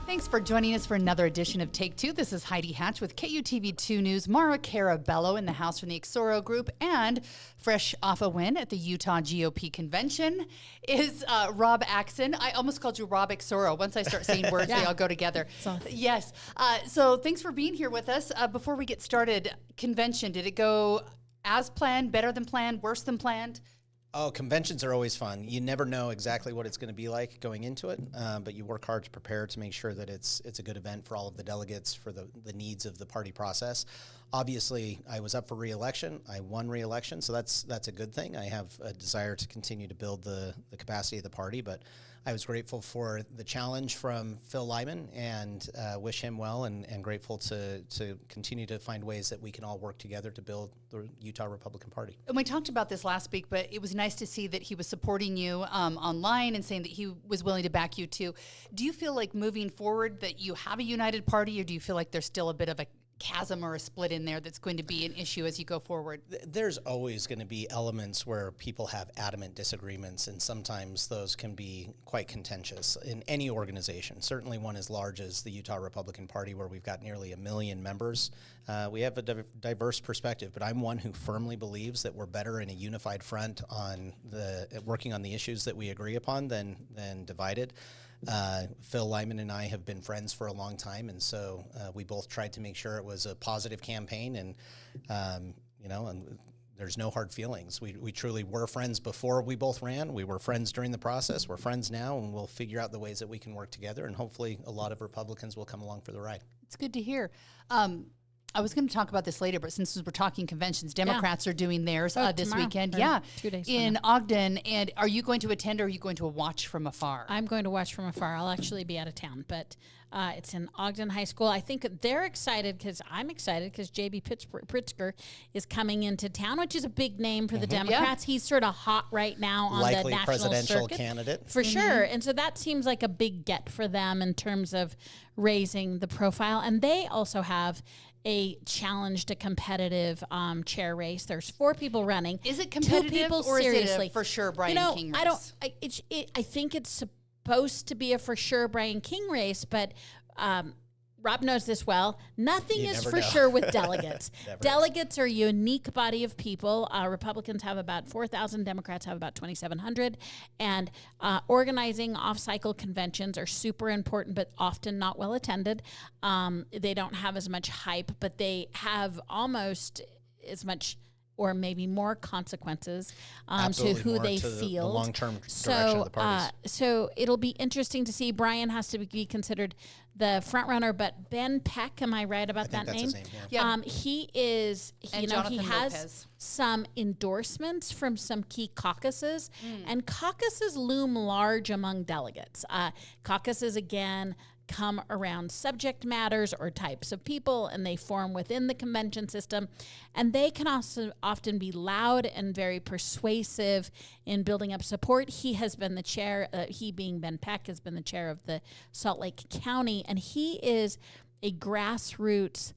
Thanks for joining us for another edition of Take Two. This is Heidi Hatch with KUTV 2 News. Mara Carabello in the house from the Exoro Group, and fresh off a win at the Utah GOP convention is Rob Axon. I almost called you Rob Exoro. Once I start saying words, they all go together. Yes. So thanks for being here with us. Before we get started, convention, did it go as planned, better than planned, worse than planned? Oh, conventions are always fun. You never know exactly what it's going to be like going into it, but you work hard to prepare to make sure that it's a good event for all of the delegates, for the needs of the party process. Obviously, I was up for re-election. I won re-election, so that's a good thing. I have a desire to continue to build the capacity of the party, but I was grateful for the challenge from Phil Lyman and wish him well, and grateful to continue to find ways that we can all work together to build the Utah Republican Party. And we talked about this last week, but it was nice to see that he was supporting you online and saying that he was willing to back you too. Do you feel like moving forward that you have a united party, or do you feel like there's still a bit of a chasm or a split in there that's going to be an issue as you go forward? There's always going to be elements where people have adamant disagreements, and sometimes those can be quite contentious in any organization. Certainly one as large as the Utah Republican Party, where we've got nearly 1 million members. We have a diverse perspective, but I'm one who firmly believes that we're better in a unified front on working on the issues that we agree upon than divided. Phil Lyman and I have been friends for a long time, and so we both tried to make sure it was a positive campaign, and and there's no hard feelings. We truly were friends before we both ran. We were friends during the process. We're friends now, and we'll figure out the ways that we can work together, and hopefully a lot of Republicans will come along for the ride. It's good to hear. I was going to talk about this later, but since we're talking conventions, Democrats are doing theirs this weekend. Yeah, 2 days in Ogden. And are you going to attend, or are you going to watch from afar? I'm going to watch from afar. I'll actually be out of town, but it's in Ogden High School. I think they're excited because I'm excited because J.B. Pritzker is coming into town, which is a big name for the Democrats. Yeah. He's sort of hot right now on the national presidential circuit, candidate. For sure. And so that seems like a big get for them in terms of raising the profile. And they also have a challenged, a competitive chair race. There's 4 people running. Is it competitive, or seriously? Is it a for sure Brian King race? I think it's supposed to be a for sure Brian King race, but Rob knows this well. Nothing is for sure with delegates. Delegates are a unique body of people. Republicans have about 4,000. Democrats have about 2,700. And organizing off-cycle conventions are super important, but often not well attended. They don't have as much hype, but they have almost as much or maybe more consequences to who they field. The long-term direction of the parties. So it'll be interesting to see. Brian has to be considered the front runner, but Ben Peck, am I right about that name? That's his name, yeah. He is, and he has Lopez. Some endorsements from some key caucuses, and caucuses loom large among delegates. Caucuses, again, come around subject matters or types of people, and they form within the convention system, and they can also often be loud and very persuasive in building up support. He has been the chair, he being Ben Peck, has been the chair of the Salt Lake County, and he is a grassroots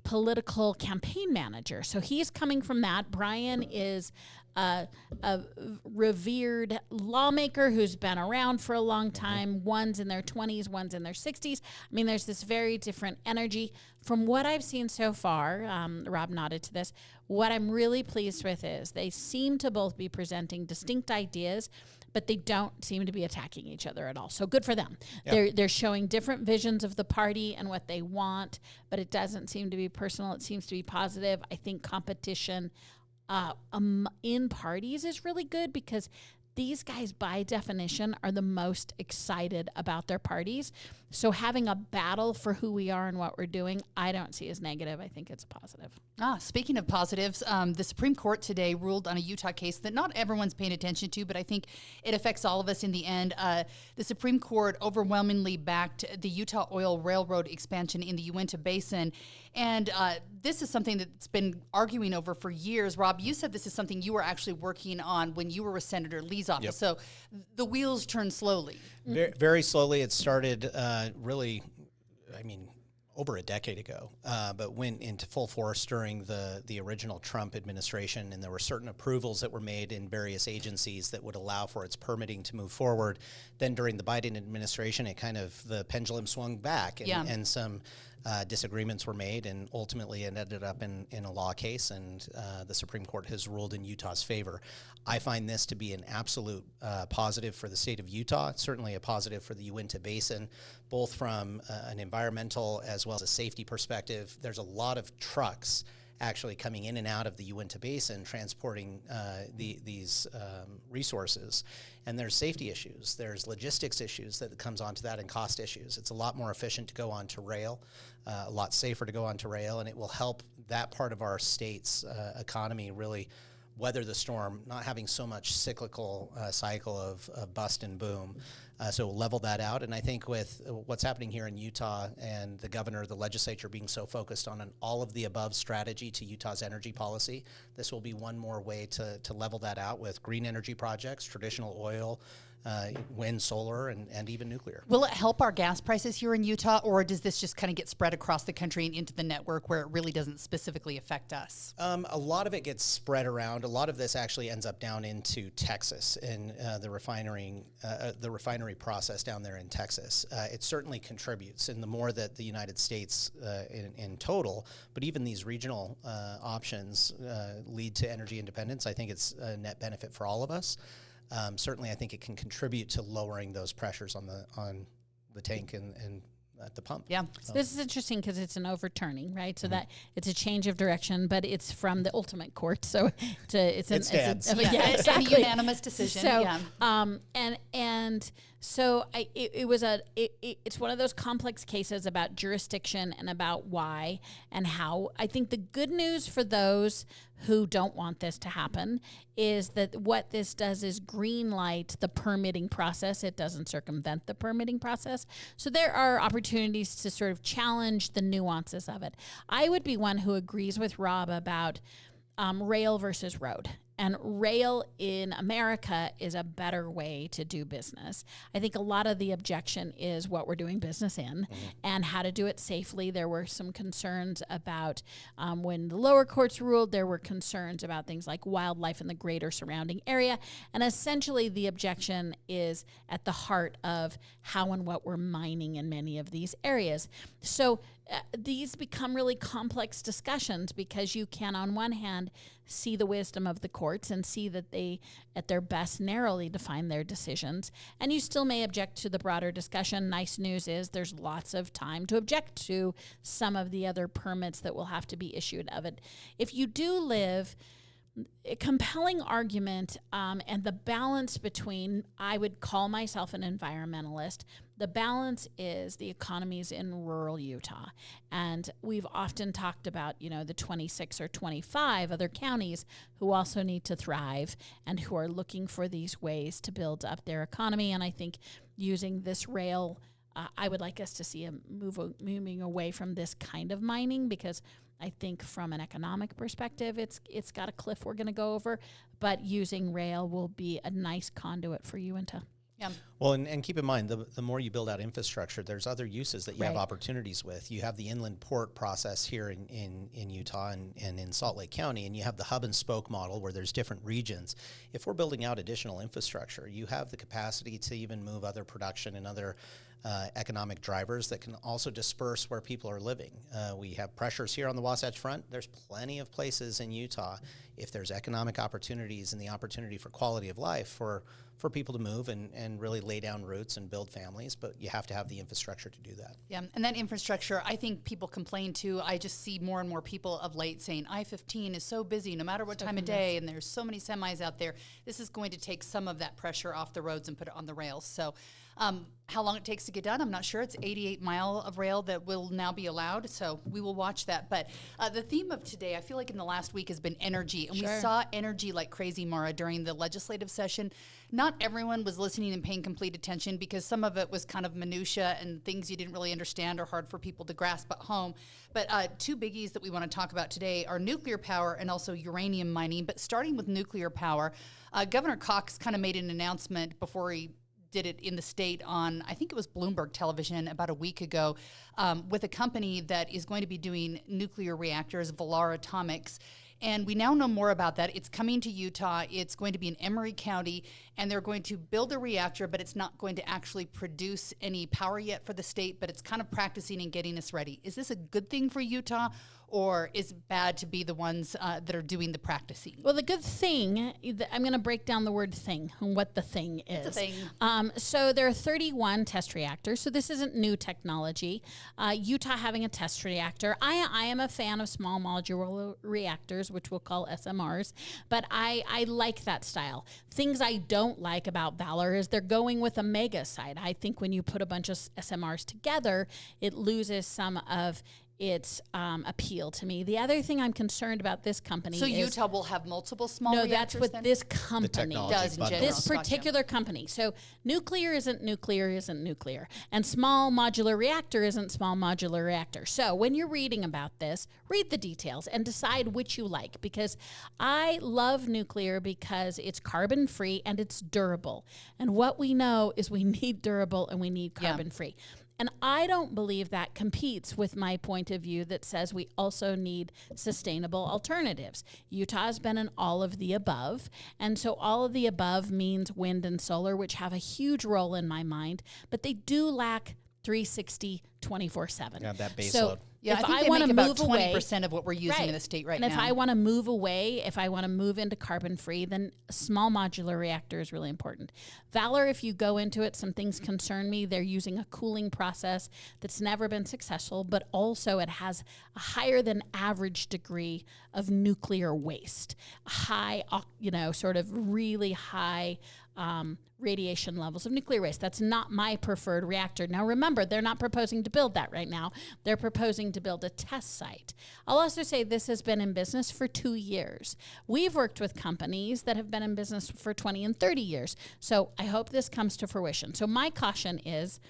political campaign manager. So he's coming from that. Brian is a revered lawmaker who's been around for a long time. One's in their 20s, one's in their 60s. I mean, there's this very different energy. From what I've seen so far, Rob nodded to this, what I'm really pleased with is they seem to both be presenting distinct ideas, but they don't seem to be attacking each other at all. So good for them. Yep. They're showing different visions of the party and what they want, but it doesn't seem to be personal. It seems to be positive. I think competition in parties is really good because these guys, by definition, are the most excited about their parties. So having a battle for who we are and what we're doing, I don't see as negative. I think it's positive. Speaking of positives, the Supreme Court today ruled on a Utah case that not everyone's paying attention to, but I think it affects all of us in the end. The Supreme Court overwhelmingly backed the Utah Oil Railroad expansion in the Uinta Basin. And this is something that's been arguing over for years. Rob, you said this is something you were actually working on when you were with Senator Lee's office. Yep. So the wheels turn slowly. Very, very slowly. It started over a decade ago, but went into full force during the original Trump administration, and there were certain approvals that were made in various agencies that would allow for its permitting to move forward. Then during the Biden administration, the pendulum swung back, and some disagreements were made, and ultimately it ended up in a law case, and the Supreme Court has ruled in Utah's favor. I find this to be an absolute positive for the state of Utah, certainly a positive for the Uinta Basin, both from an environmental as well as a safety perspective. There's a lot of trucks actually coming in and out of the Uinta Basin, transporting these resources. And there's safety issues. There's logistics issues that comes onto that, and cost issues. It's a lot more efficient to go onto rail, a lot safer to go onto rail, and it will help that part of our state's economy really weather the storm, not having so much cyclical cycle of bust and boom. So we'll level that out. And I think with what's happening here in Utah and the governor, the legislature being so focused on an all of the above strategy to Utah's energy policy, this will be one more way to level that out with green energy projects, traditional oil, wind, solar, and even nuclear. Will it help our gas prices here in Utah, or does this just kind of get spread across the country and into the network where it really doesn't specifically affect us? A lot of it gets spread around. A lot of this actually ends up down into Texas and the refinery process down there in Texas. It certainly contributes, and the more that the United States in total, but even these regional options lead to energy independence, I think it's a net benefit for all of us. Certainly, I think it can contribute to lowering those pressures on the tank and at the pump. Yeah. So this is interesting because it's an overturning, right? So that it's a change of direction, but it's from the ultimate court. So it's a unanimous decision. So it's one of those complex cases about jurisdiction and about why and how. I think the good news for those who don't want this to happen is that what this does is green light the permitting process. It doesn't circumvent the permitting process. So there are opportunities to sort of challenge the nuances of it. I would be one who agrees with Rob about rail versus road. And rail in America is a better way to do business. I think a lot of the objection is what we're doing business in and how to do it safely. There were some concerns about when the lower courts ruled, there were concerns about things like wildlife in the greater surrounding area. And essentially the objection is at the heart of how and what we're mining in many of these areas. So these become really complex discussions because you can, on one hand, see the wisdom of the courts and see that they, at their best, narrowly define their decisions. And you still may object to the broader discussion. Nice news is there's lots of time to object to some of the other permits that will have to be issued of it. If you do live a compelling argument and the balance between, I would call myself an environmentalist, the balance is the economies in rural Utah. And we've often talked about, the 26 or 25 other counties who also need to thrive and who are looking for these ways to build up their economy. And I think using this rail, I would like us to see a moving away from this kind of mining, because I think from an economic perspective, it's got a cliff we're going to go over, but using rail will be a nice conduit for Uinta. Yeah. Well, and keep in mind, the more you build out infrastructure, there's other uses that you have opportunities with. You have the inland port process here in Utah and in Salt Lake County, and you have the hub and spoke model where there's different regions. If we're building out additional infrastructure, you have the capacity to even move other production and other economic drivers that can also disperse where people are living. We have pressures here on the Wasatch Front. There's plenty of places in Utah, if there's economic opportunities and the opportunity for quality of life for people to move and really lay down roots and build families, but you have to have the infrastructure to do that. Yeah, and that infrastructure, I think people complain too. I just see more and more people of late saying I-15 is so busy no matter what time of day, and there's so many semis out there. This is going to take some of that pressure off the roads and put it on the rails. So how long it takes to get done, I'm not sure. It's 88 mile of rail that will now be allowed, so we will watch that. But the theme of today, I feel like in the last week, has been energy, and we saw energy like crazy, Mara, during the legislative session. Not everyone was listening and paying complete attention because some of it was kind of minutia and things you didn't really understand or hard for people to grasp at home. But two biggies that we want to talk about today are nuclear power and also uranium mining. But starting with nuclear power, Governor Cox kind of made an announcement before he did it in the state on, I think it was Bloomberg Television about a week ago, with a company that is going to be doing nuclear reactors, Valar Atomics. And we now know more about that. It's coming to Utah. It's going to be in Emery County, and they're going to build a reactor, but it's not going to actually produce any power yet for the state, but it's kind of practicing and getting us ready. Is this a good thing for Utah, or is it bad to be the ones that are doing the practicing? Well, the good thing, I'm going to break down the word thing and what the thing is. It's a thing. So there are 31 test reactors, so this isn't new technology. Utah having a test reactor. I am a fan of small modular reactors, which we'll call SMRs, but I like that style. Things I don't like about Valor is they're going with a mega site. I think when you put a bunch of SMRs together, it loses some of its appeal to me. The other thing I'm concerned about this company So is... Utah will have multiple small No, reactors that's what then? this company does in general. This particular company. So nuclear isn't nuclear, and small modular reactor isn't small modular reactor. So when you're reading about this, read the details and decide which you like, because I love nuclear because it's carbon free and it's durable. And what we know is we need durable and we need carbon free. And I don't believe that competes with my point of view that says we also need sustainable alternatives. Utah has been an all of the above. And so all of the above means wind and solar, which have a huge role in my mind, but they do lack 360 24/7. Yeah, that base so load. Yeah, if I think I they want make to about move away, 20% of what we're using in the state right and now. if I want to move away, if I want to move into carbon free, then a small modular reactor is really important. Valor, if you go into it, some things concern me. They're using a cooling process that's never been successful, but also it has a higher than average degree of nuclear waste, high, sort of really high radiation levels of nuclear waste. That's not my preferred reactor. Now, remember, they're not proposing to build that right now. They're proposing to build a test site. I'll also say this has been in business for 2 years. We've worked with companies that have been in business for 20 and 30 years. So I hope this comes to fruition. So my caution is,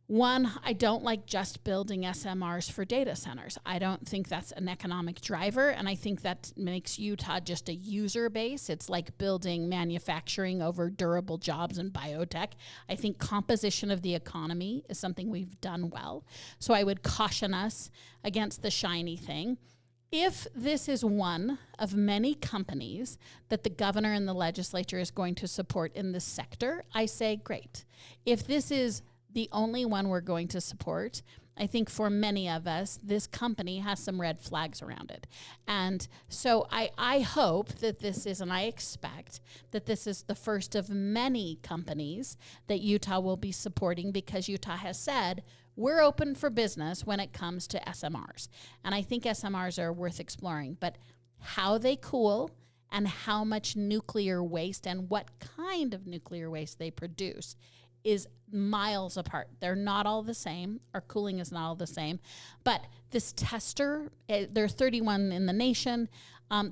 one, I don't like just building SMRs for data centers. I don't think that's an economic driver, and I think that makes Utah just a user base. It's like building manufacturing over durable jobs and biotech. I think composition of the economy is something we've done well. So I would caution us against the shiny thing. If this is one of many companies that the governor and the legislature is going to support in this sector, I say great. If this is the only one we're going to support, I think for many of us, this company has some red flags around it. And so I hope that this is, and I expect that this is the first of many companies that Utah will be supporting, because Utah has said, we're open for business when it comes to SMRs. And I think SMRs are worth exploring, but how they cool and how much nuclear waste and what kind of nuclear waste they produce is miles apart. They're not all the same. Our cooling is not all the same. But this tester, there are 31 in the nation.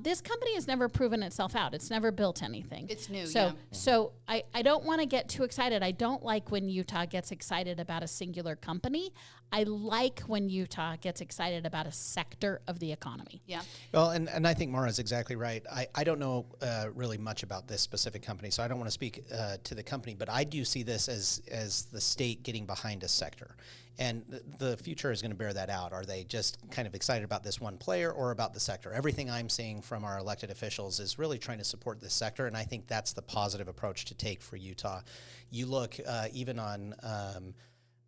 This company has never proven itself out. It's never built anything. It's new, So I don't want to get too excited. I don't like when Utah gets excited about a singular company. I like when Utah gets excited about a sector of the economy. Yeah. Well, and I think Mara's exactly right. I don't know really much about this specific company, so I don't want to speak to the company, but I do see this as the state getting behind a sector. And the future is going to bear that out. Are they just kind of excited about this one player or about the sector? Everything I'm seeing from our elected officials is really trying to support this sector, and I think that's the positive approach to take for Utah. You look even on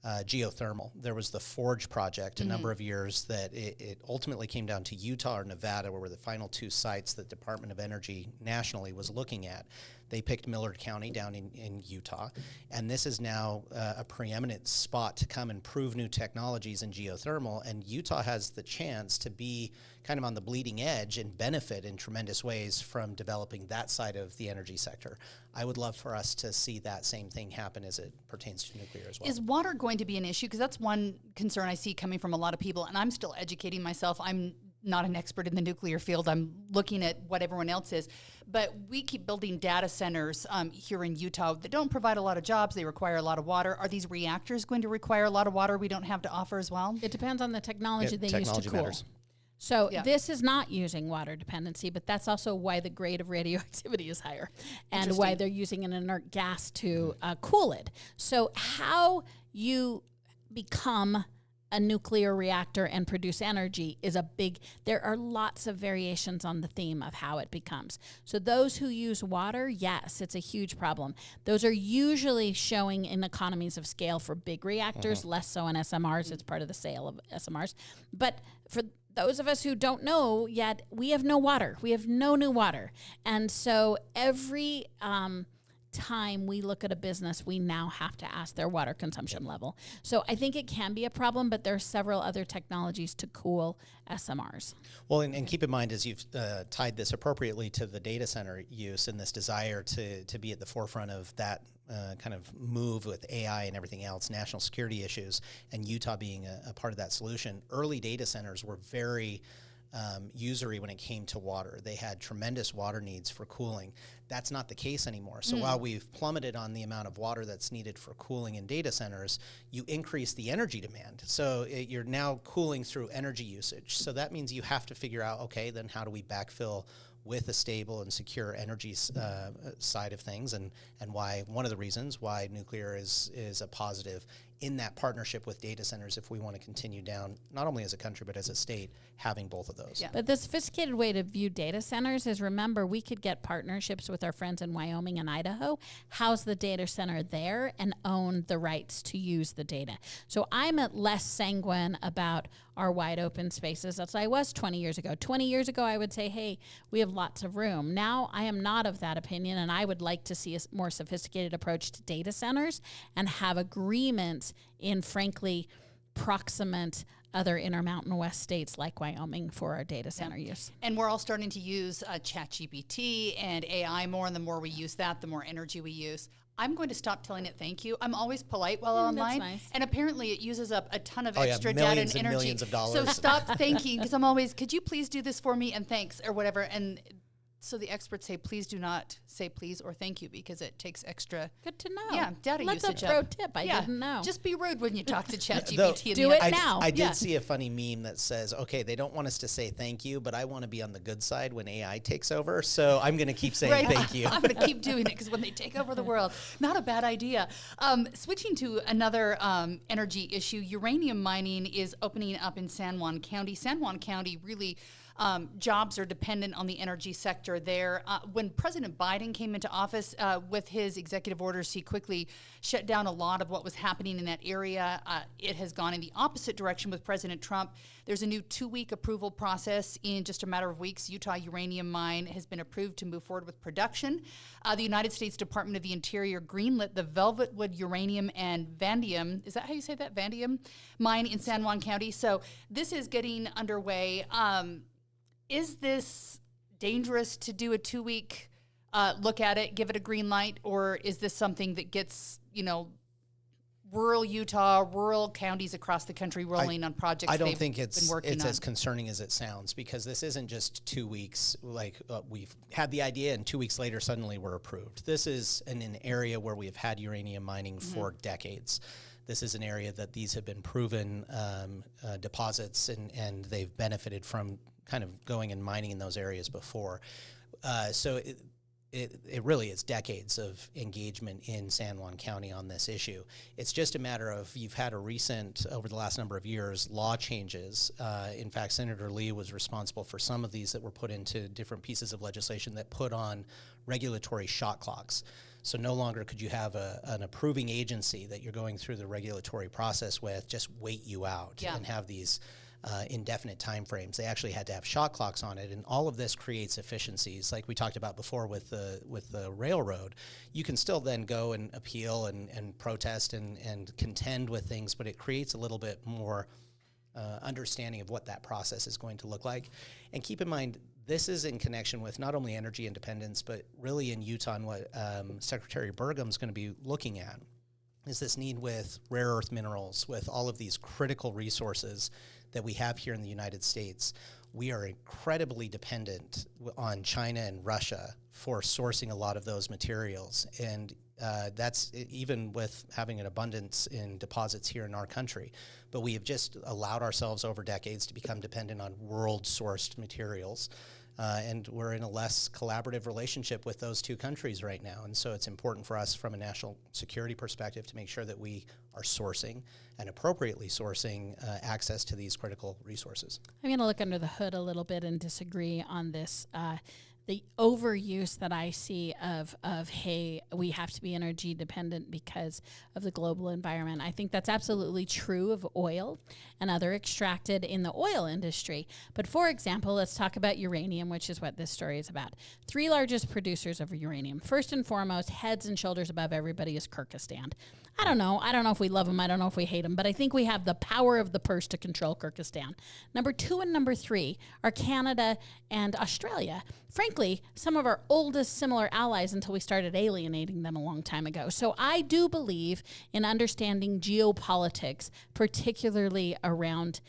geothermal. There was the Forge project a number of years that it ultimately came down to Utah or Nevada, where were the final two sites that Department of Energy nationally was looking at. They picked Millard County down in Utah, and this is now a preeminent spot to come and prove new technologies in geothermal, and Utah has the chance to be kind of on the bleeding edge and benefit in tremendous ways from developing that side of the energy sector. I would love for us to see that same thing happen as it pertains to nuclear as well. Is water going to be an issue? Because that's one concern I see coming from a lot of people, and I'm still educating myself. I'm not an expert in the nuclear field. I'm looking at what everyone else is. But we keep building data centers here in Utah that don't provide a lot of jobs. They require a lot of water. Are these reactors going to require a lot of water we don't have to offer as well? It depends on the technology they use to cool. Matters. So this is not using water dependency, but that's also why the grade of radioactivity is higher and why they're using an inert gas to cool it. So how you become a nuclear reactor and produce energy is there are lots of variations on the theme of how it becomes. So those who use water, yes, it's a huge problem. Those are usually showing in economies of scale for big reactors, less so in SMRs. It's part of the sale of SMRs. But for those of us who don't know yet, we have no water. We have no new water. And so every time we look at a business, we now have to ask their water consumption level. So I think it can be a problem, but there are several other technologies to cool SMRs. Well, and keep in mind, as you've tied this appropriately to the data center use and this desire to be at the forefront of that kind of move with AI and everything else, national security issues, and Utah being a part of that solution, early data centers were very usury when it came to water. They had tremendous water needs for cooling. That's not the case anymore. So while we've plummeted on the amount of water that's needed for cooling in data centers, you increase the energy demand. So you're now cooling through energy usage. So that means you have to figure out, okay, then how do we backfill with a stable and secure energy side of things, and why one of the reasons why nuclear is a positive in that partnership with data centers if we want to continue down, not only as a country, but as a state, having both of those. Yeah. But the sophisticated way to view data centers is, remember, we could get partnerships with our friends in Wyoming and Idaho, house the data center there, and own the rights to use the data. So I'm less sanguine about our wide open spaces as I was 20 years ago. 20 years ago, I would say, hey, we have lots of room. Now I am not of that opinion, and I would like to see a more sophisticated approach to data centers and have agreements in, frankly, proximate other Intermountain West states like Wyoming for our data center use. And we're all starting to use ChatGPT and AI more, and the more we use that, the more energy we use. I'm going to stop telling it thank you. I'm always polite while online. That's nice. And apparently it uses up a ton of extra millions data and energy. Millions of dollars. So stop thanking, because I'm always, could you please do this for me, and thanks, or whatever. And so the experts say, please do not say please or thank you, because it takes extra. Good to know. Yeah, data That's usage. a pro tip. I didn't know. Just be rude when you talk to ChatGPT. Do it now. I did see a funny meme that says, okay, they don't want us to say thank you, but I want to be on the good side when AI takes over, so I'm going to keep saying thank you. I'm going to keep doing it, because when they take over the world, not a bad idea. Switching to another energy issue, uranium mining is opening up in San Juan County. San Juan County really... jobs are dependent on the energy sector there. When President Biden came into office with his executive orders, he quickly shut down a lot of what was happening in that area. It has gone in the opposite direction with President Trump. There's a new 2-week approval process. In just a matter of weeks, Utah uranium mine has been approved to move forward with production. The United States Department of the Interior greenlit the Velvetwood Uranium and Vanadium, is that how you say that? Vanadium mine in San Juan County. So this is getting underway. Is this dangerous to do a 2-week look at it, give it a green light, or is this something that gets, rural Utah, rural counties across the country rolling on projects? I don't think it's on? as concerning as it sounds, because this isn't just 2 weeks. Like we've had the idea, and 2 weeks later, suddenly we're approved. This is in an area where we've had uranium mining for decades. This is an area that these have been proven deposits, and they've benefited from kind of going and mining in those areas before. So it really is decades of engagement in San Juan County on this issue. It's just a matter of, you've had a recent, over the last number of years, law changes. In fact, Senator Lee was responsible for some of these that were put into different pieces of legislation that put on regulatory shot clocks. So no longer could you have an approving agency that you're going through the regulatory process with just wait you out and have these indefinite timeframes. They actually had to have shot clocks on it, and all of this creates efficiencies. Like we talked about before with the railroad, you can still then go and appeal and protest and contend with things, but it creates a little bit more understanding of what that process is going to look like. And keep in mind, this is in connection with not only energy independence, but really in Utah, and what Secretary Burgum is going to be looking at is this need with rare earth minerals, with all of these critical resources that we have here in the United States. We are incredibly dependent on China and Russia for sourcing a lot of those materials. And That's even with having an abundance in deposits here in our country. But we have just allowed ourselves over decades to become dependent on world-sourced materials. And we're in a less collaborative relationship with those two countries right now. And so it's important for us from a national security perspective to make sure that we are sourcing and appropriately sourcing access to these critical resources. I'm going to look under the hood a little bit and disagree on this. The overuse that I see of hey, we have to be energy dependent because of the global environment. I think that's absolutely true of oil and other extracted in the oil industry. But for example, let's talk about uranium, which is what this story is about. 3 largest producers of uranium. First and foremost, heads and shoulders above everybody is Kyrgyzstan. I don't know if we love them. I don't know if we hate them, but I think we have the power of the purse to control Kyrgyzstan. Number 2 and number 3 are Canada and Australia. Frankly, some of our oldest similar allies until we started alienating them a long time ago. So I do believe in understanding geopolitics, particularly around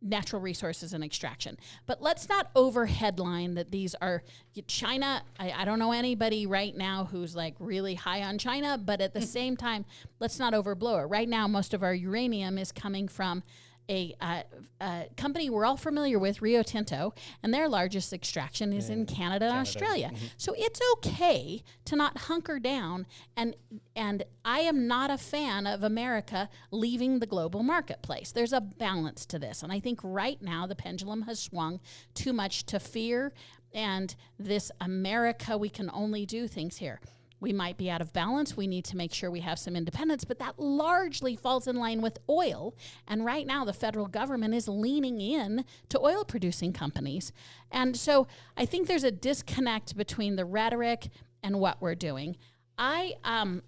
natural resources and extraction. But let's not over headline that these are China. I don't know anybody right now who's like really high on China, but at the same time, let's not overblow it. Right now, most of our uranium is coming from a company we're all familiar with, Rio Tinto, and their largest extraction is in Canada and Australia. Mm-hmm. So it's okay to not hunker down, and I am not a fan of America leaving the global marketplace. There's a balance to this, and I think right now the pendulum has swung too much to fear and this America, we can only do things here. We might be out of balance. We need to make sure we have some independence, but that largely falls in line with oil. And right now, the federal government is leaning in to oil producing companies. And so I think there's a disconnect between the rhetoric and what we're doing.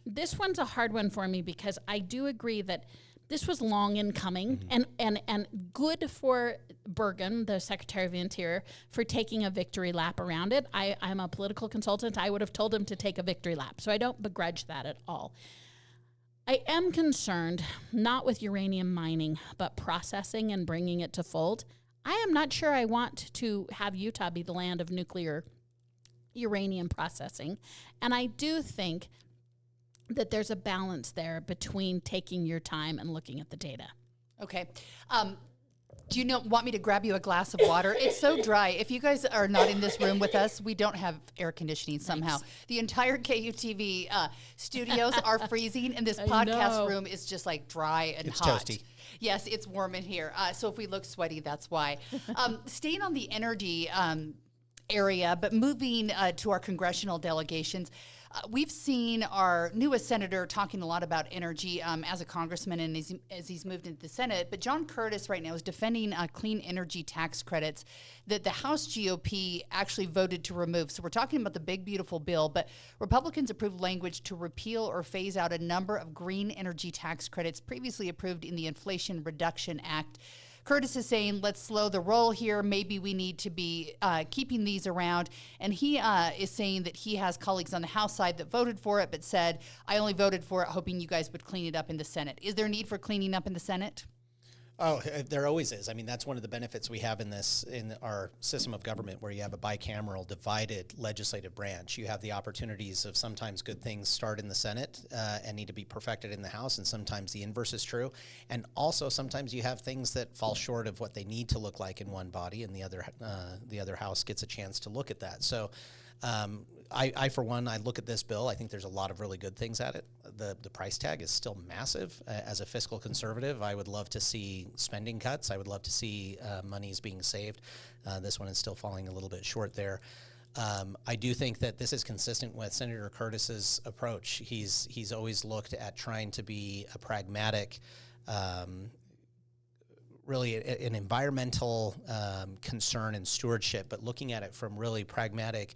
This one's a hard one for me because I do agree that this was long in coming, and good for Bergen, the Secretary of the Interior, for taking a victory lap around it. I'm a political consultant. I would have told him to take a victory lap, so I don't begrudge that at all. I am concerned, not with uranium mining, but processing and bringing it to fold. I am not sure I want to have Utah be the land of nuclear uranium processing, and I do think that there's a balance there between taking your time and looking at the data. Okay. Do you want me to grab you a glass of water? It's so dry. If you guys are not in this room with us, we don't have air conditioning somehow. Nice. The entire KUTV studios are freezing, and this podcast room is just like dry and hot. It's toasty. Yes, it's warm in here. So if we look sweaty, that's why. Staying on the energy area, but moving to our congressional delegations, we've seen our newest senator talking a lot about energy as a congressman and as he's moved into the Senate. But John Curtis right now is defending clean energy tax credits that the House GOP actually voted to remove. So we're talking about the big, beautiful bill, but Republicans approved language to repeal or phase out a number of green energy tax credits previously approved in the Inflation Reduction Act. Curtis is saying, let's slow the roll here. Maybe we need to be keeping these around. And he is saying that he has colleagues on the House side that voted for it, but said, I only voted for it hoping you guys would clean it up in the Senate. Is there a need for cleaning up in the Senate? Oh, there always is. I mean, that's one of the benefits we have in our system of government, where you have a bicameral divided legislative branch. You have the opportunities of sometimes good things start in the Senate and need to be perfected in the House, and sometimes the inverse is true. And also sometimes you have things that fall short of what they need to look like in one body, and the other House gets a chance to look at that. So I, for one, I look at this bill. I think there's a lot of really good things at it. The price tag is still massive. As a fiscal conservative, I would love to see spending cuts. I would love to see monies being saved. This one is still falling a little bit short there. I do think that this is consistent with Senator Curtis's approach. He's always looked at trying to be a pragmatic, really an environmental concern and stewardship, but looking at it from really pragmatic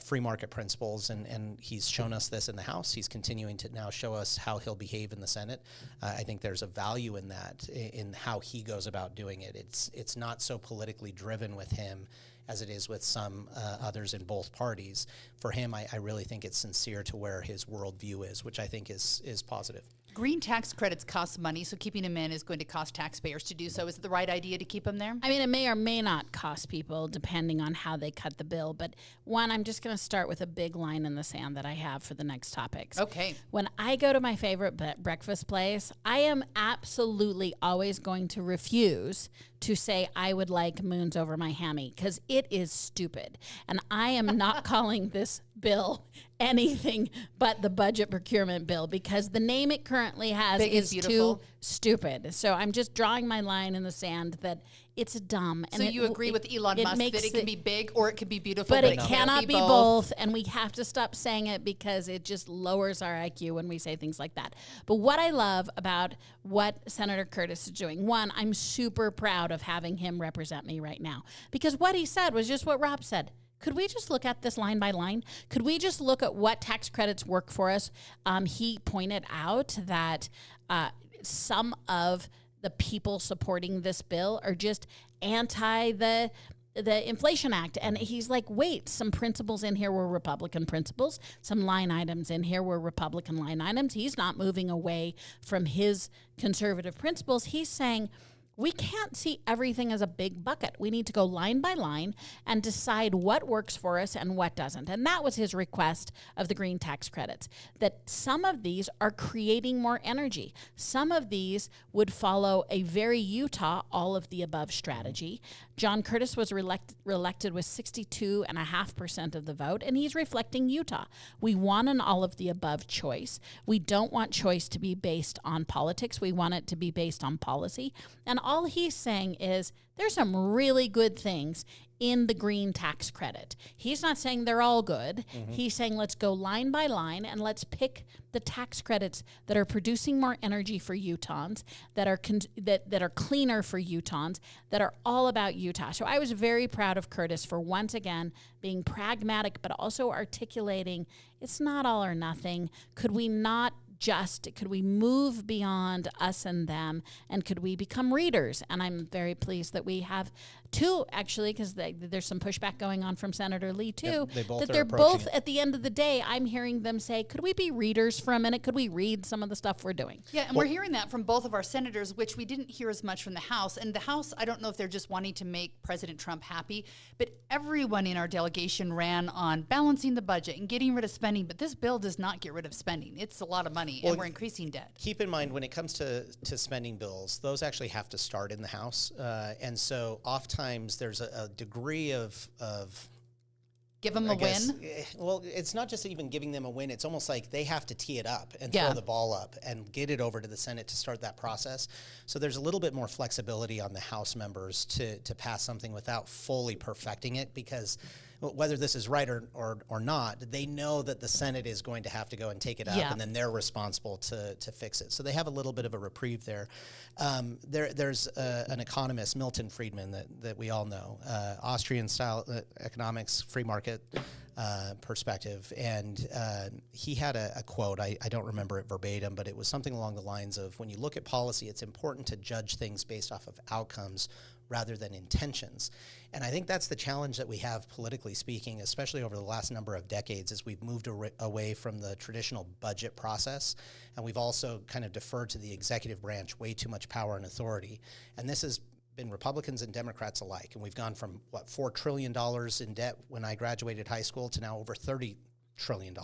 free market principles, and he's shown us this in the House. He's continuing to now show us how he'll behave in the Senate. I think there's a value in that, in how he goes about doing it. It's not so politically driven with him as it is with some others in both parties. For him, I really think it's sincere to where his worldview is, which I think is positive. Green tax credits cost money, so keeping them in is going to cost taxpayers to do so. Is it the right idea to keep them there? I mean, it may or may not cost people depending on how they cut the bill. But one, I'm just going to start with a big line in the sand that I have for the next topics. Okay. When I go to my favorite breakfast place, I am absolutely always going to refuse to say I would like moons over my hammy because it is stupid. And I am not calling this bill anything but the budget procurement bill because the name it currently has is too stupid. So I'm just drawing my line in the sand that it's dumb. And so you agree with Elon Musk that it can be big or it can be beautiful, but it cannot be both. And we have to stop saying it because it just lowers our IQ when we say things like that. But what I love about what Senator Curtis is doing, one, I'm super proud of having him represent me right now because what he said was just what Rob said. Could we just look at this line by line? Could we just look at what tax credits work for us? He pointed out that some of the people supporting this bill are just anti the Inflation Act. And he's like, wait, some principles in here were Republican principles. Some line items in here were Republican line items. He's not moving away from his conservative principles. He's saying, we can't see everything as a big bucket. We need to go line by line and decide what works for us and what doesn't. And that was his request of the green tax credits, that some of these are creating more energy. Some of these would follow a very Utah all of the above strategy. John Curtis was reelected with 62.5% of the vote, and he's reflecting Utah. We want an all of the above choice. We don't want choice to be based on politics. We want it to be based on policy. And all he's saying is there's some really good things in the green tax credit. He's not saying they're all good. Mm-hmm. He's saying let's go line by line and let's pick the tax credits that are producing more energy for Utahns, that are that are cleaner for Utahns, that are all about Utah. So I was very proud of Curtis for once again being pragmatic, but also articulating it's not all or nothing. Could we move beyond us and them, and could we become readers? And I'm very pleased that we have two, actually, because there's some pushback going on from Senator Lee, too, that they're both, at the end of the day, I'm hearing them say, could we be readers for a minute? Could we read some of the stuff we're doing? Yeah, and we're hearing that from both of our senators, which we didn't hear as much from the House. And the House, I don't know if they're just wanting to make President Trump happy, but everyone in our delegation ran on balancing the budget and getting rid of spending. But this bill does not get rid of spending. It's a lot of money, and we're increasing debt. Keep in mind, when it comes to spending bills, those actually have to start in the House. And so oftentimes there's a degree of give them a win? Well, it's not just even giving them a win. It's almost like they have to tee it up and throw the ball up and get it over to the Senate to start that process. So there's a little bit more flexibility on the House members to pass something without fully perfecting it, because whether this is right or not, they know that the Senate is going to have to go and take it up, and then they're responsible to fix it. So they have a little bit of a reprieve there. There's an economist, Milton Friedman, that we all know, Austrian-style economics, free market perspective, and he had a quote, I don't remember it verbatim, but it was something along the lines of, when you look at policy, it's important to judge things based off of outcomes rather than intentions. And I think that's the challenge that we have, politically speaking, especially over the last number of decades, as we've moved away from the traditional budget process, and we've also kind of deferred to the executive branch way too much power and authority. And this has been Republicans and Democrats alike. And we've gone from, $4 trillion in debt when I graduated high school to now over $30 trillion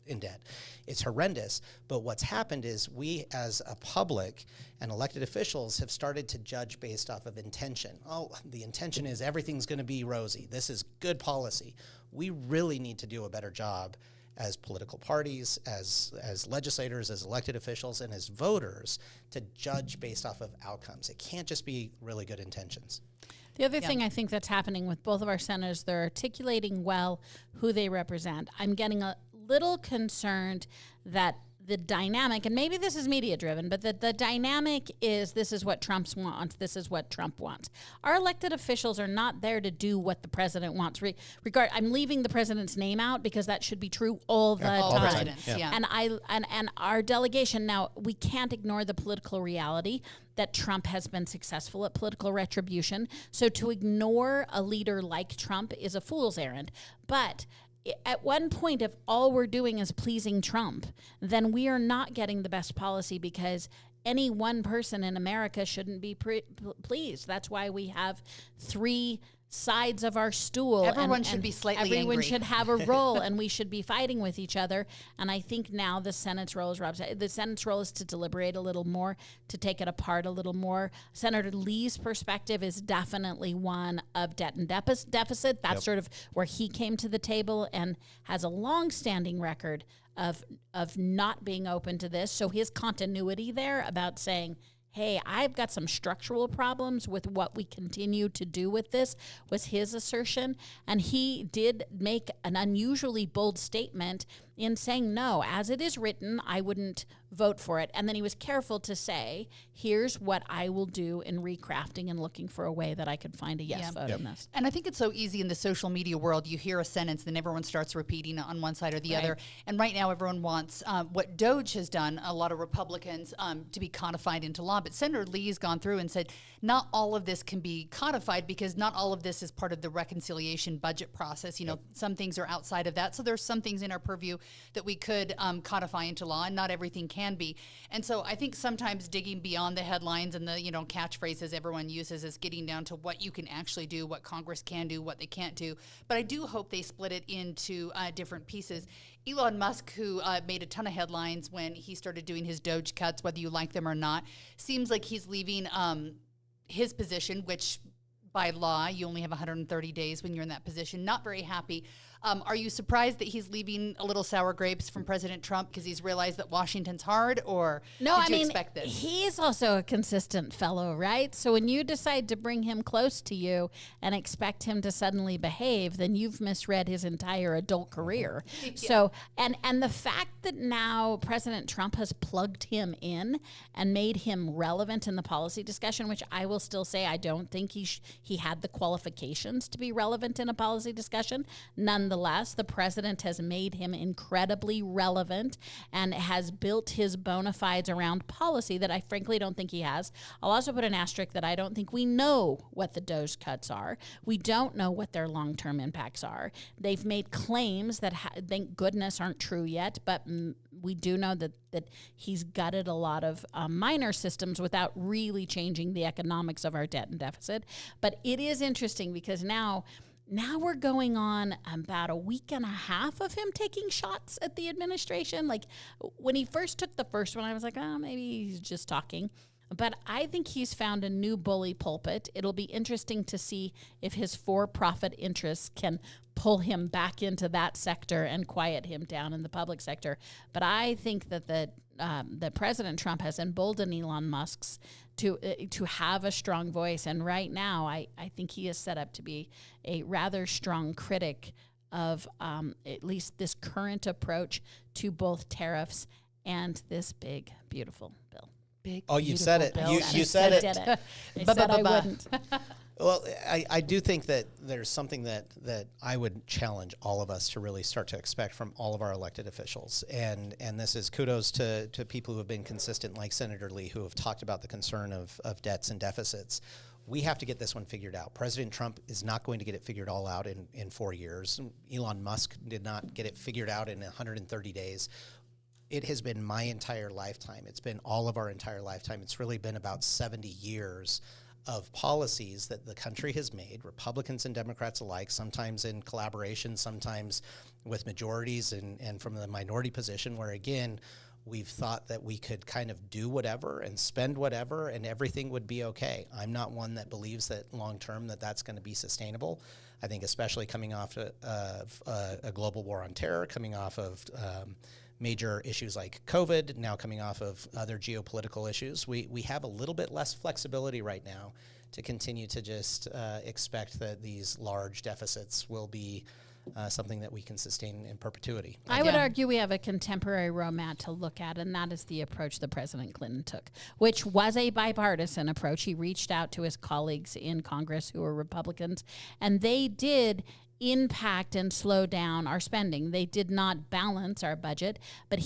in debt. It's horrendous. But what's happened is we as a public and elected officials have started to judge based off of intention. Oh, the intention is everything's going to be rosy. This is good policy. We really need to do a better job as political parties, as legislators, as elected officials, and as voters to judge based off of outcomes. It can't just be really good intentions. The other thing I think that's happening with both of our senators, they're articulating well who they represent. I'm getting a little concerned that the dynamic, and maybe this is media driven, but the dynamic is this is what Trump wants, this is what Trump wants. Our elected officials are not there to do what the president wants. I'm leaving the president's name out because that should be true all the time. And our delegation, now we can't ignore the political reality that Trump has been successful at political retribution. So to ignore a leader like Trump is a fool's errand. But at one point, if all we're doing is pleasing Trump, then we are not getting the best policy, because any one person in America shouldn't be pleased. That's why we have three sides of our stool. Everyone should be slightly everyone angry. should have a role, and we should be fighting with each other. And I think now the Senate's role, as Rob said, the Senate's role is to deliberate a little more, to take it apart a little more. Senator Lee's perspective is definitely one of debt and deficit. That's sort of where he came to the table, and has a long-standing record of not being open to this. So his continuity there about saying, hey, I've got some structural problems with what we continue to do with this, was his assertion. And he did make an unusually bold statement in saying, no, as it is written, I wouldn't vote for it. And then he was careful to say, here's what I will do in recrafting and looking for a way that I could find a yes vote in this. And I think it's so easy in the social media world. You hear a sentence, then everyone starts repeating it on one side or the other. And right now everyone wants what DOGE has done, a lot of Republicans, to be codified into law. But Senator Lee's gone through and said, not all of this can be codified, because not all of this is part of the reconciliation budget process. You know, some things are outside of that. So there's some things in our purview that we could codify into law, and not everything can be. And so I think sometimes digging beyond the headlines and the, you know, catchphrases everyone uses is getting down to what you can actually do, what Congress can do, what they can't do. But I do hope they split it into different pieces. Elon Musk, who made a ton of headlines when he started doing his Doge cuts, whether you like them or not, seems like he's leaving his position, which by law, you only have 130 days when you're in that position. Not very happy. Are you surprised that he's leaving a little sour grapes from President Trump because he's realized that Washington's hard, or did you expect this? He's also a consistent fellow, right? So when you decide to bring him close to you and expect him to suddenly behave, then you've misread his entire adult career. Yeah. So, and the fact that now President Trump has plugged him in and made him relevant in the policy discussion, which I will still say I don't think he had the qualifications to be relevant in a policy discussion. Nonetheless, the president has made him incredibly relevant and has built his bona fides around policy that I frankly don't think he has. I'll also put an asterisk that I don't think we know what the DOGE cuts are. We don't know what their long-term impacts are. They've made claims that thank goodness aren't true yet, but we do know that he's gutted a lot of minor systems without really changing the economics of our debt and deficit. But it is interesting because now we're going on about a week and a half of him taking shots at the administration. Like, when he first took the first one, I was like, oh, maybe he's just talking. But I think he's found a new bully pulpit. It'll be interesting to see if his for-profit interests can pull him back into that sector and quiet him down in the public sector. But I think that that President Trump has emboldened Elon Musk's to have a strong voice. And right now, I think he is set up to be a rather strong critic of at least this current approach to both tariffs and this big, beautiful bill. You said it. You said it. I said I wouldn't. Well, I do think that there's something that I would challenge all of us to really start to expect from all of our elected officials. And this is kudos to people who have been consistent, like Senator Lee, who have talked about the concern of debts and deficits. We have to get this one figured out. President Trump is not going to get it figured all out in 4 years. Elon Musk did not get it figured out in 130 days. It has been my entire lifetime. It's been all of our entire lifetime. It's really been about 70 years of policies that the country has made, Republicans and Democrats alike, sometimes in collaboration, sometimes with majorities and from the minority position, where, again, we've thought that we could kind of do whatever and spend whatever and everything would be okay. I'm not one that believes that long-term that's going to be sustainable. I think especially coming off of a global war on terror, coming off of major issues like COVID, now coming off of other geopolitical issues, we have a little bit less flexibility right now to continue to just expect that these large deficits will be something that we can sustain in perpetuity. I would argue we have a contemporary roadmap to look at, and that is the approach that President Clinton took, which was a bipartisan approach. He reached out to his colleagues in Congress who were Republicans, and they did impact and slow down our spending. They did not balance our budget, but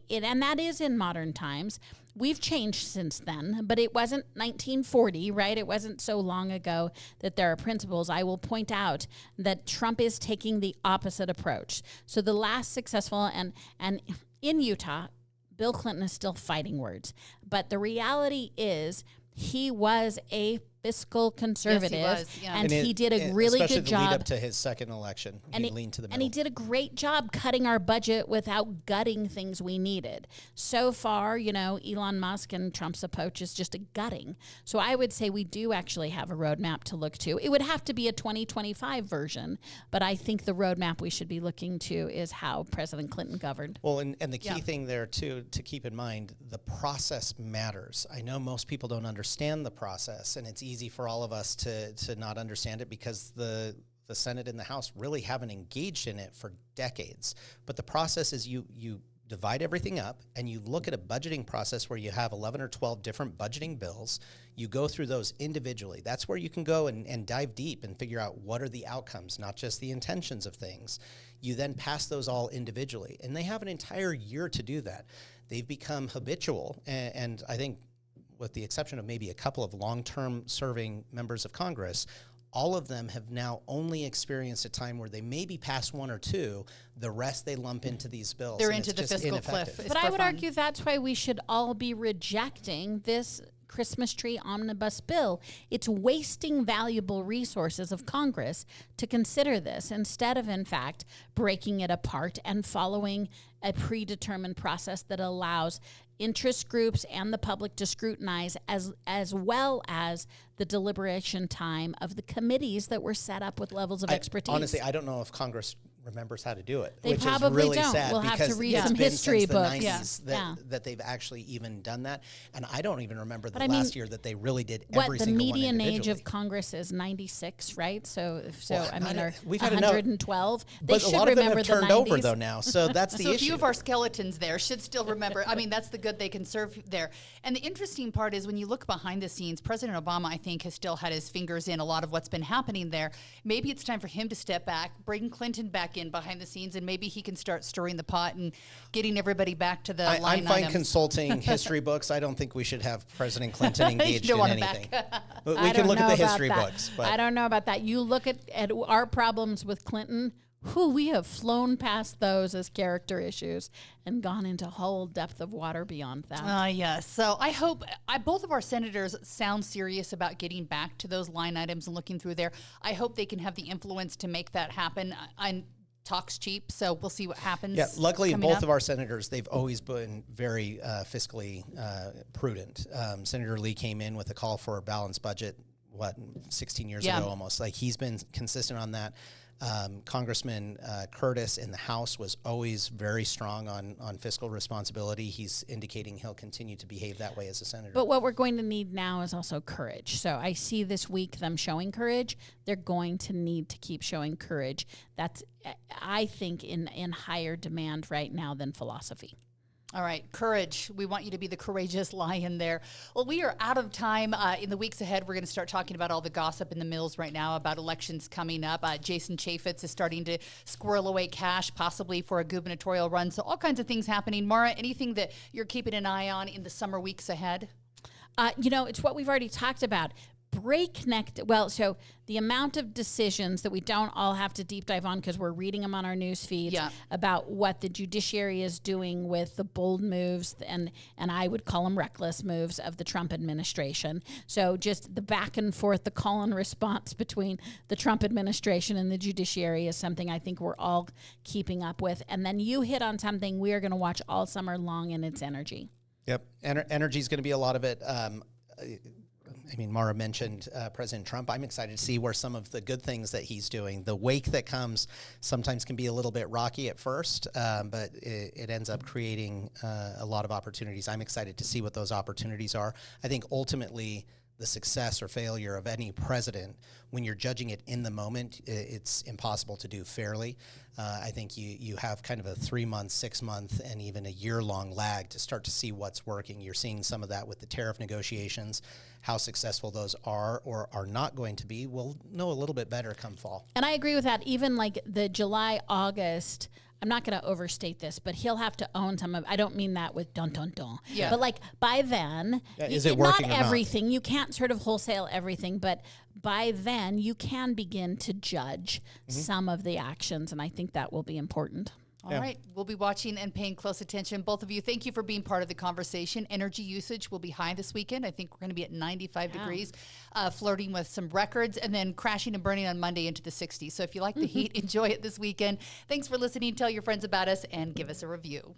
and that is in modern times. We've changed since then, but it wasn't 1940, right? It wasn't so long ago that there are principles. I will point out that Trump is taking the opposite approach. So the last successful, and in Utah, Bill Clinton is still fighting words, but the reality is he was a fiscal conservative, yes, he was, and he did a really good especially the lead job. up to his second election. He leaned to the middle. And he did a great job cutting our budget without gutting things we needed. So far, Elon Musk and Trump's approach is just a gutting. So I would say we do actually have a roadmap to look to. It would have to be a 2025 version, but I think the roadmap we should be looking to is how President Clinton governed. Well, and the key thing there, too, to keep in mind, the process matters. I know most people don't understand the process, and it's easy for all of us to not understand it because the Senate and the House really haven't engaged in it for decades. But the process is you divide everything up and you look at a budgeting process where you have 11 or 12 different budgeting bills. You go through those individually. That's where you can go and dive deep and figure out what are the outcomes, not just the intentions of things. You then pass those all individually. And they have an entire year to do that. They've become habitual, and I think with the exception of maybe a couple of long-term serving members of Congress, all of them have now only experienced a time where they maybe pass one or two. The rest they lump into these bills. They're into the fiscal cliff. But I would argue that's why we should all be rejecting this Christmas tree omnibus bill. It's wasting valuable resources of Congress to consider this instead of, in fact, breaking it apart and following a predetermined process that allows interest groups and the public to scrutinize as well as the deliberation time of the committees that were set up with levels of expertise. Honestly, I don't know if Congress remembers how to do it. They which probably is really don't. sad We'll have because to read it's some been history since books. the 90s that they've actually even done that. And I don't even remember the last year that they really did every single one individually. The median age of Congress is 96, right? We've had 112. They but should a lot of them remember have turned the 90s. over though now, so that's the so issue. A few of our skeletons there should still remember. I mean, that's the good they can serve there. And the interesting part is when you look behind the scenes, President Obama, I think, has still had his fingers in a lot of what's been happening there. Maybe it's time for him to step back, bring Clinton back in behind the scenes, and maybe he can start stirring the pot and getting everybody back to the line I'm fine items. Consulting history books. I don't think we should have President Clinton engaged in anything. But we I can look don't at the know history about that. books. But I don't know about that. You look at our problems with Clinton. We have flown past those as character issues and gone into a whole depth of water beyond that. Yes. So I hope both of our senators sound serious about getting back to those line items and looking through there. I hope they can have the influence to make that happen. Talk's cheap, so we'll see what happens. Yeah, luckily, both of our senators, they've always been very fiscally prudent. Senator Lee came in with a call for a balanced budget, 16 years ago almost. Like, he's been consistent on that. Congressman Curtis in the House was always very strong on fiscal responsibility. He's indicating he'll continue to behave that way as a senator. But what we're going to need now is also courage. So I see this week them showing courage. They're going to need to keep showing courage. That's, I think, in higher demand right now than philosophy. All right, courage. We want you to be the courageous lion there. Well, we are out of time. In the weeks ahead, we're going to start talking about all the gossip in the mills right now about elections coming up. Jason Chaffetz is starting to squirrel away cash, possibly for a gubernatorial run. So all kinds of things happening. Mara, anything that you're keeping an eye on in the summer weeks ahead? It's what we've already talked about. So the amount of decisions that we don't all have to deep dive on because we're reading them on our news feeds about what the judiciary is doing with the bold moves and I would call them reckless moves of the Trump administration. So just the back and forth, the call and response between the Trump administration and the judiciary is something I think we're all keeping up with. And then you hit on something we are going to watch all summer long, and it's energy. Yep. Energy is going to be a lot of it. Mara mentioned President Trump. I'm excited to see where some of the good things that he's doing. The wake that comes sometimes can be a little bit rocky at first, but it ends up creating a lot of opportunities. I'm excited to see what those opportunities are. I think ultimately the success or failure of any president, when you're judging it in the moment, it's impossible to do fairly. I think you have kind of a 3-month, 6-month, and even a year-long lag to start to see what's working. You're seeing some of that with the tariff negotiations. How successful those are or are not going to be, we'll know a little bit better come fall. And I agree with that. Even like the July, August, I'm not going to overstate this, but he'll have to own some of, I don't mean that with dun dun dun. Yeah. But like by then, is it working not or not? everything, you can't sort of wholesale everything, but by then you can begin to judge some of the actions. And I think that will be important. All right. We'll be watching and paying close attention. Both of you, thank you for being part of the conversation. Energy usage will be high this weekend. I think we're going to be at 95 degrees, flirting with some records, and then crashing and burning on Monday into the 60s. So if you like the heat, enjoy it this weekend. Thanks for listening. Tell your friends about us and give us a review.